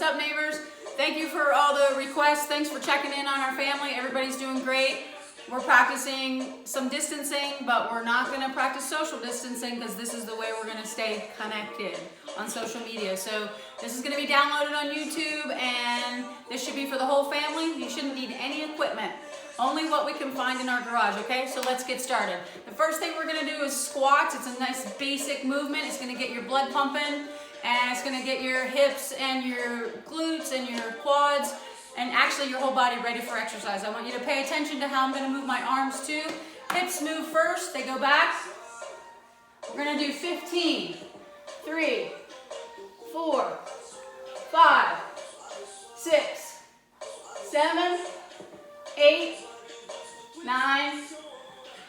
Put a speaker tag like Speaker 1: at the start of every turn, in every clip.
Speaker 1: up, neighbors? Thank you for all the requests. Thanks for checking in on our family. Everybody's doing great. We're practicing some distancing, but we're not going to practice social distancing because this is the way we're going to stay connected on social media. So this is going to be downloaded on YouTube, and this should be for the whole family. You shouldn't need any equipment. Only what we can find in our garage, okay? So let's get started. The first thing we're going to do is squats. It's a nice basic movement. It's going to get your blood pumping, and it's going to get your hips and your glutes and your quads and actually your whole body ready for exercise. I want you to pay attention to how I'm going to move my arms too. Hips move first, they go back. We're going to do 15, 3, 4, 5, 6, 7, 8, 9,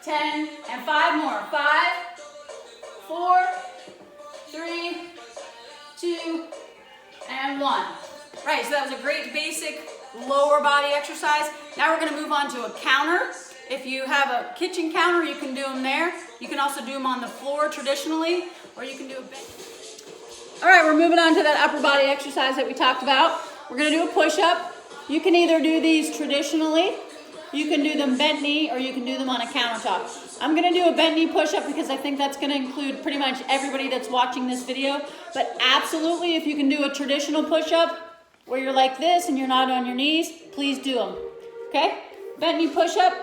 Speaker 1: 10, and 5 more. 5, 4, 3, 2, and 1. Right, so that was a great basic lower body exercise. Now we're going to move on to a counter. If you have a kitchen counter, you can do them there. You can also do them on the floor traditionally, or you can do a bench. All right, we're moving on to that upper body exercise that we talked about. We're going to do a push-up. You can either do these traditionally, you can do them bent knee, or you can do them on a countertop. I'm going to do a bent knee push-up because I think that's going to include pretty much everybody that's watching this video. But absolutely, if you can do a traditional push-up where you're like this and you're not on your knees, please do them, okay? Bent knee push-up,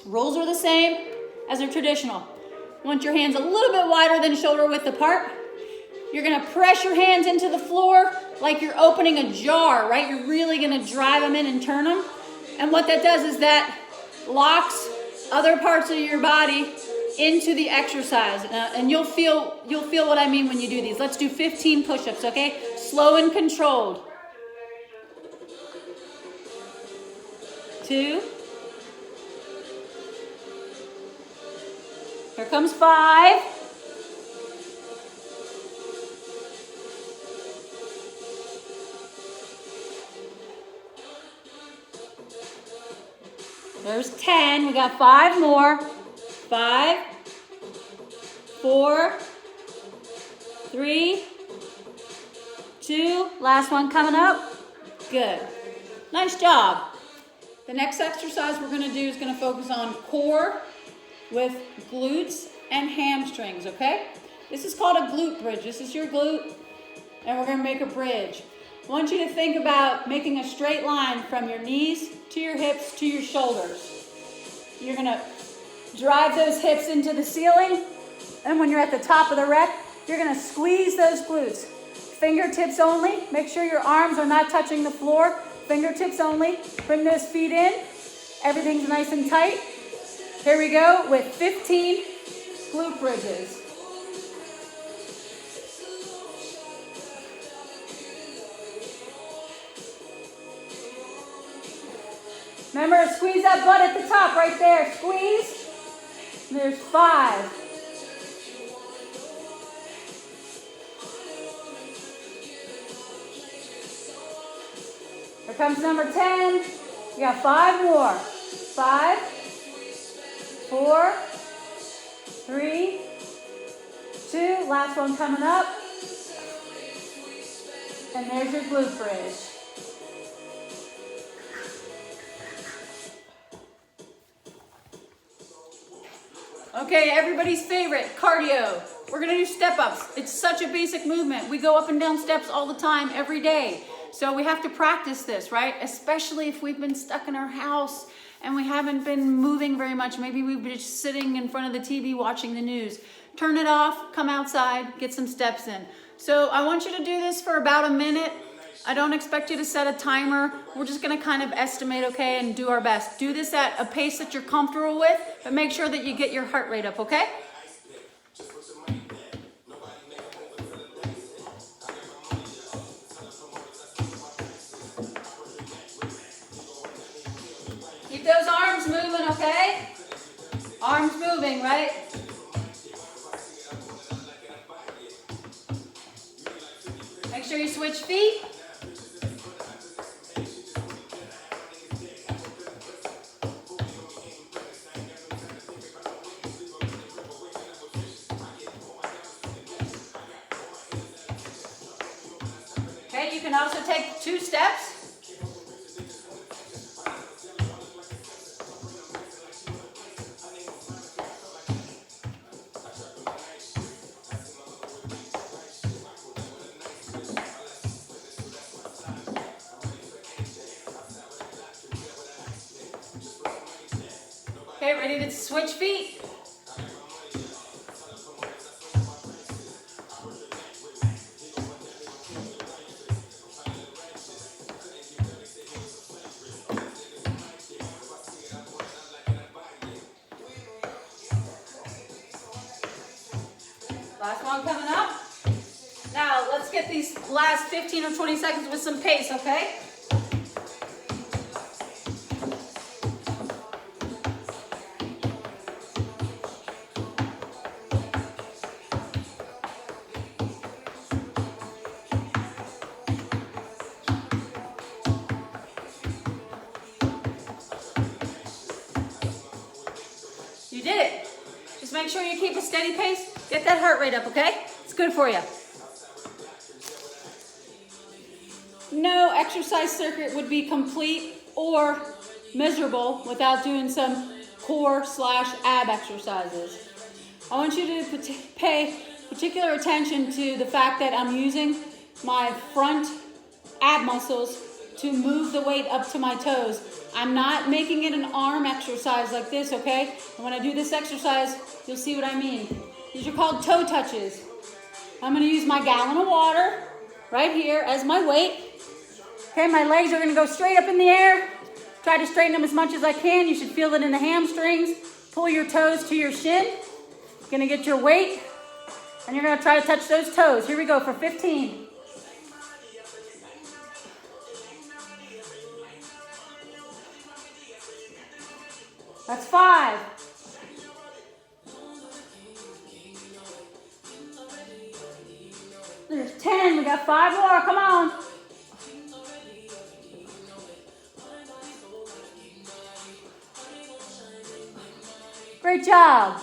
Speaker 1: rolls are the same as a traditional. You want your hands a little bit wider than shoulder width apart. You're gonna press your hands into the floor like you're opening a jar, right? You're really gonna drive them in and turn them. And what that does is that locks other parts of your body into the exercise. And you'll feel what I mean when you do these. Let's do 15 push-ups, okay? Slow and controlled. 2. Here comes 5. There's 10. We got 5 more. 5, 4, 3, 2. Last one coming up. Good. Nice job. The next exercise we're going to do is going to focus on core with glutes and hamstrings, okay? This is called a glute bridge. This is your glute, and we're going to make a bridge. I want you to think about making a straight line from your knees to your hips to your shoulders. You're going to drive those hips into the ceiling, and when you're at the top of the rep, you're going to squeeze those glutes. Fingertips only. Make sure your arms are not touching the floor. Fingertips only. Bring those feet in. Everything's nice and tight. Here we go with 15 glute bridges. Remember, squeeze that butt at the top right there. Squeeze. There's 5. Here comes number 10. We got 5 more. 5, 4, 3, 2. Last one coming up. And there's your glute bridge. Okay, everybody's favorite, cardio. We're gonna do step-ups. It's such a basic movement. We go up and down steps all the time, every day. So we have to practice this, right? Especially if we've been stuck in our house and we haven't been moving very much. Maybe we've been just sitting in front of the TV watching the news. Turn it off, come outside, get some steps in. So I want you to do this for about a minute. I don't expect you to set a timer. We're just gonna kind of estimate, okay, and do our best. Do this at a pace that you're comfortable with, but make sure that you get your heart rate up, okay? Keep those arms moving, okay? Arms moving, right? Make sure you switch feet. Okay, you can also take take 2 steps. Okay, ready to switch feet? Last one coming up. Now, let's get these last 15 or 20 seconds with some pace, okay? You did it. Just make sure you keep a steady pace. Get that heart rate up, okay? It's good for you. No exercise circuit would be complete or miserable without doing some core/ab exercises. I want you to pay particular attention to the fact that I'm using my front ab muscles to move the weight up to my toes. I'm not making it an arm exercise like this, okay? And when I do this exercise, you'll see what I mean. These are called toe touches. I'm gonna use my gallon of water right here as my weight. Okay, my legs are gonna go straight up in the air. Try to straighten them as much as I can. You should feel it in the hamstrings. Pull your toes to your shin. You're gonna get your weight, and you're gonna try to touch those toes. Here we go for 15. That's 5. There's 10. We got 5 more. Come on. Great job.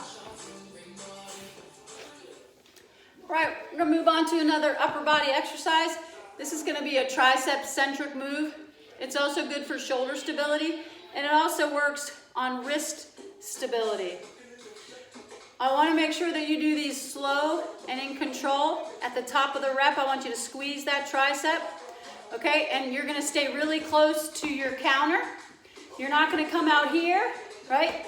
Speaker 1: All right, we're going to move on to another upper body exercise. This is going to be a tricep centric move. It's also good for shoulder stability, and it also works on wrist stability. I want to make sure that you do these slow and in control. At the top of the rep, I want you to squeeze that tricep, okay? And you're going to stay really close to your counter. You're not going to come out here, right?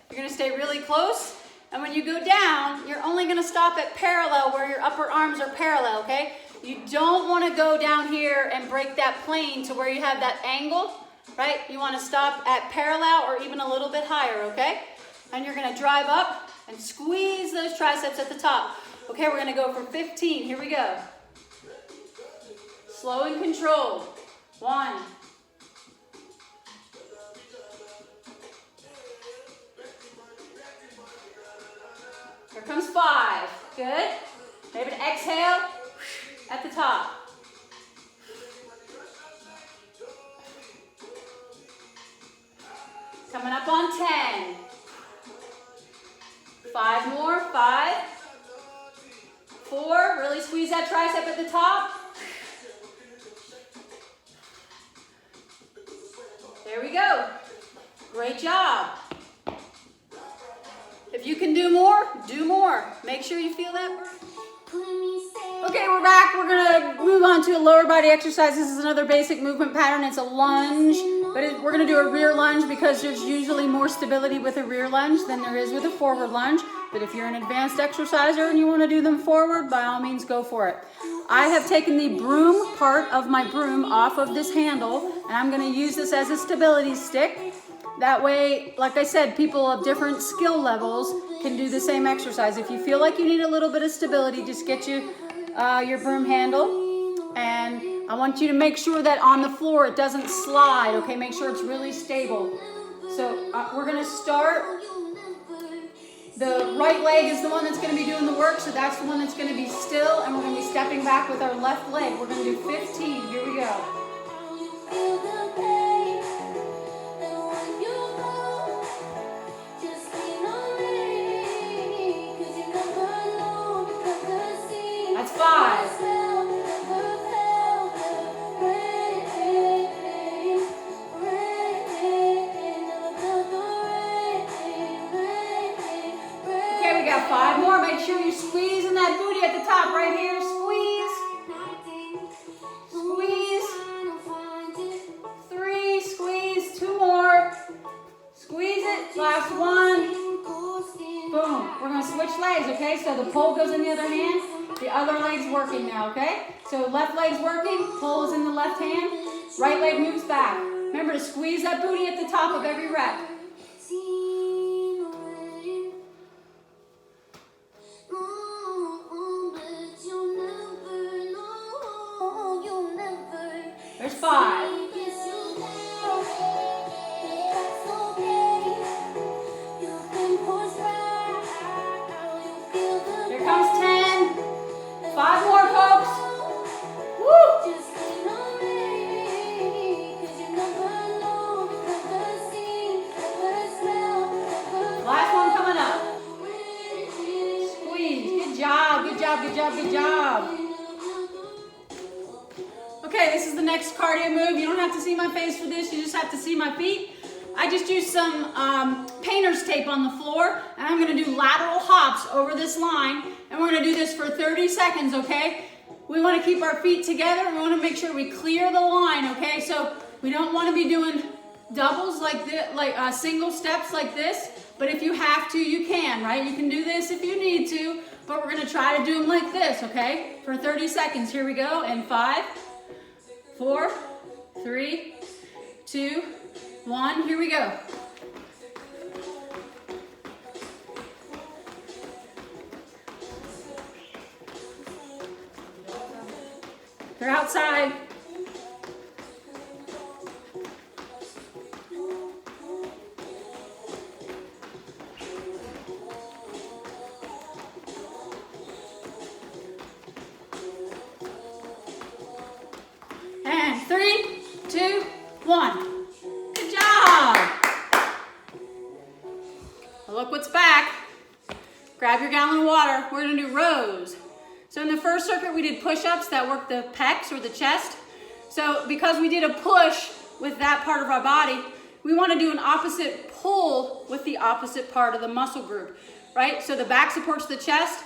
Speaker 1: You're going to stay really close. And when you go down, you're only going to stop at parallel where your upper arms are parallel, okay? You don't want to go down here and break that plane to where you have that angle, right? You want to stop at parallel or even a little bit higher, okay? And you're going to drive up and squeeze those triceps at the top. Okay, we're going to go for 15. Here we go. Slow and controlled. 1. Here comes 5. Good. Maybe to exhale at the top. Coming up on 10. 5 more. 5. 4. Really squeeze that tricep at the top. There we go. Great job. If you can do more, do more. Make sure you feel that burn. Okay, we're back. We're going to move on to a lower body exercise. This is another basic movement pattern. It's a lunge, but we're going to do a rear lunge because there's usually more stability with a rear lunge than there is with a forward lunge. But if you're an advanced exerciser and you want to do them forward, by all means, go for it. I have taken the broom part of my broom off of this handle, and I'm going to use this as a stability stick. That way, like I said, people of different skill levels can do the same exercise. If you feel like you need a little bit of stability, just get you your broom handle. And I want you to make sure that on the floor it doesn't slide, okay? Make sure it's really stable. So we're going to start. The right leg is the one that's going to be doing the work, so that's the one that's going to be still, and we're going to be stepping back with our left leg. We're going to do 15. Here we go. That's 5. top right here. Squeeze. Squeeze. 3, squeeze. 2 more. Squeeze it. Last one. Boom. We're going to switch legs, okay? So the pull goes in the other hand. The other leg's working now, okay? So left leg's working. Pull is in the left hand. Right leg moves back. Remember to squeeze that booty at the top of every rep. There's 5. Here comes 10. 5 more, folks. Woo! Last one coming up. Squeeze. Good job, good job, good job, good job. Okay, this is the next cardio move. You don't have to see my face for this. You just have to see my feet. I just used some painter's tape on the floor, and I'm going to do lateral hops over this line, and we're going to do this for 30 seconds, okay? We want to keep our feet together. We want to make sure we clear the line, okay? So we don't want to be doing doubles like this, like single steps like this, but if you have to, you can, right? You can do this if you need to, but we're going to try to do them like this, okay? For 30 seconds. Here we go, and 5, 4, 3, 2, 1. Here we go. They're outside. And 3, 2, 1. Good job. Well, look what's back. Grab your gallon of water. We're going to do rows. So in the first circuit, we did push-ups that work the pecs or the chest. So because we did a push with that part of our body, we want to do an opposite pull with the opposite part of the muscle group, right? So the back supports the chest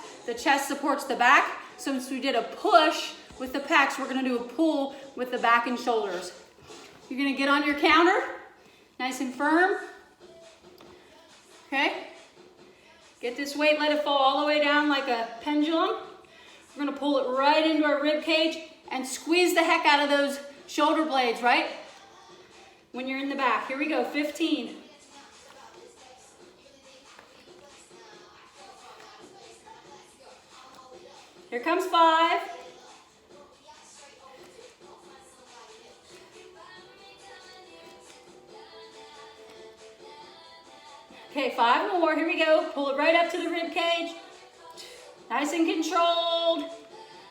Speaker 1: supports the back. So since we did a push with the pecs, we're going to do a pull with the back and shoulders. You're going to get on your counter, nice and firm, okay? Get this weight, let it fall all the way down like a pendulum. We're going to pull it right into our rib cage and squeeze the heck out of those shoulder blades, right? When you're in the back. Here we go, 15. Here comes 5. Okay, 5 more. Here we go. Pull it right up to the rib cage. Nice and controlled.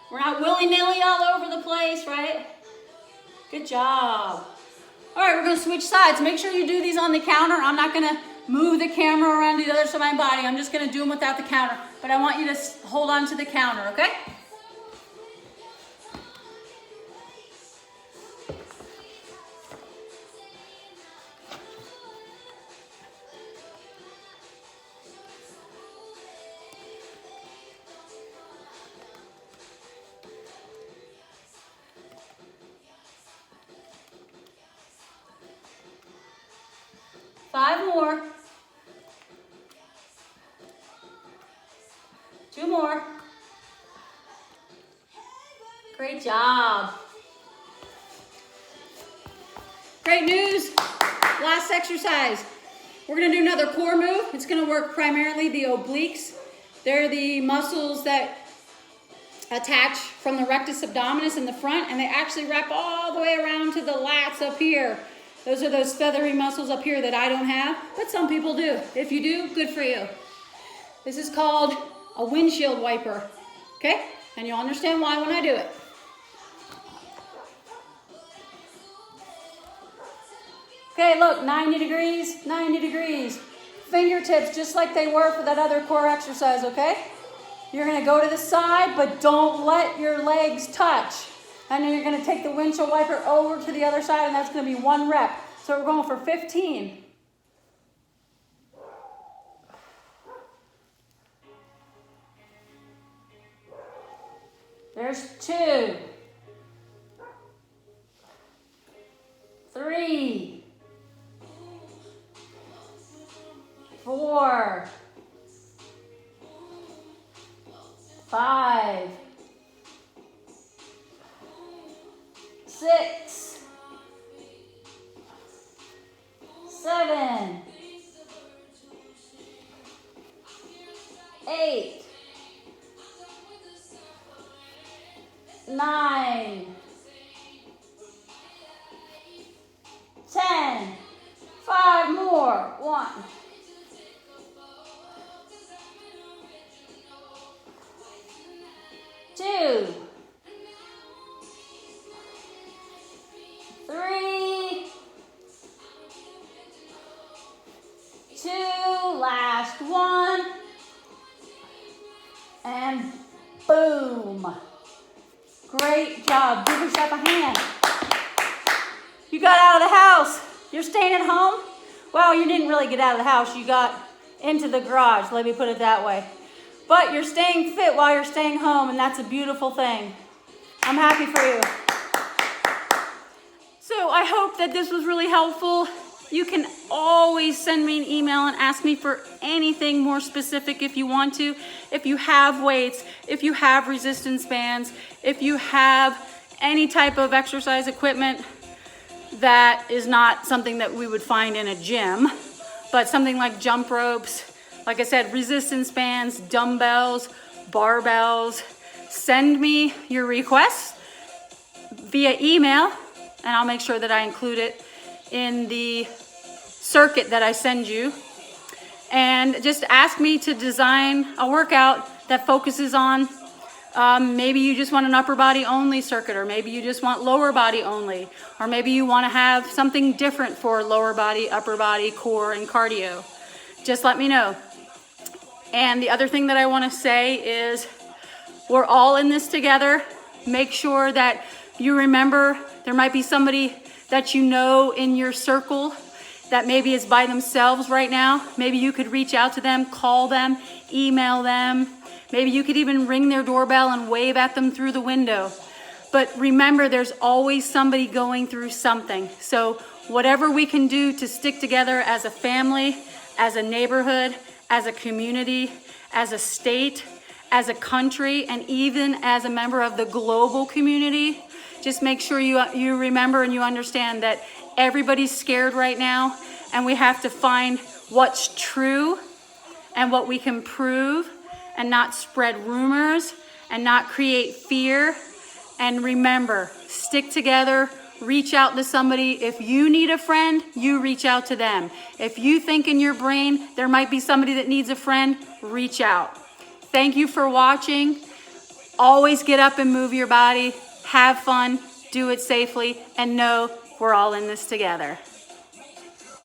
Speaker 1: We're not willy-nilly all over the place, right? Good job. All right, we're going to switch sides. Make sure you do these on the counter. I'm not going to move the camera around to the other side of my body. I'm just going to do them without the counter. But I want you to hold on to the counter, okay? Five more. 2 more. Great job. Great news. Last exercise. We're going to do another core move. It's going to work primarily the obliques. They're the muscles that attach from the rectus abdominis in the front, and they actually wrap all the way around to the lats up here. Those are those feathery muscles up here that I don't have, but some people do. If you do, good for you. This is called a windshield wiper, okay? And you'll understand why when I do it. Okay, look, 90 degrees, 90 degrees. Fingertips just like they were for that other core exercise, okay? You're gonna go to the side, but don't let your legs touch. And then you're going to take the windshield wiper over to the other side, and that's going to be 1 rep. So we're going for 15. There's 2, 3, 4, 5, 6, 7, 8, 9, 10, 5 more, 1, 2, 3, 2, last 1, and boom. Great job. Give yourself a hand. You got out of the house. You're staying at home? Well, you didn't really get out of the house. You got into the garage, let me put it that way. But you're staying fit while you're staying home, and that's a beautiful thing. I'm happy for you. So I hope that this was really helpful. You can always send me an email and ask me for anything more specific if you want to. If you have weights, if you have resistance bands, if you have any type of exercise equipment that is not something that we would find in a gym, but something like jump ropes, like I said, resistance bands, dumbbells, barbells, send me your requests via email, and I'll make sure that I include it in the circuit that I send you. And just ask me to design a workout that focuses on maybe you just want an upper body only circuit, or maybe you just want lower body only, or maybe you want to have something different for lower body, upper body, core, and cardio. Just let me know. And the other thing that I want to say is we're all in this together. Make sure that you remember there might be somebody that you know in your circle that maybe is by themselves right now. Maybe you could reach out to them, call them, email them. Maybe you could even ring their doorbell and wave at them through the window. But remember, there's always somebody going through something. So whatever we can do to stick together as a family, as a neighborhood, as a community, as a state, as a country, and even as a member of the global community, just make sure you remember and you understand that everybody's scared right now, and we have to find what's true and what we can prove, and not spread rumors and not create fear. And remember, stick together, reach out to somebody. If you need a friend, you reach out to them. If you think in your brain there might be somebody that needs a friend, reach out. Thank you for watching. Always get up and move your body. Have fun, do it safely, and know we're all in this together.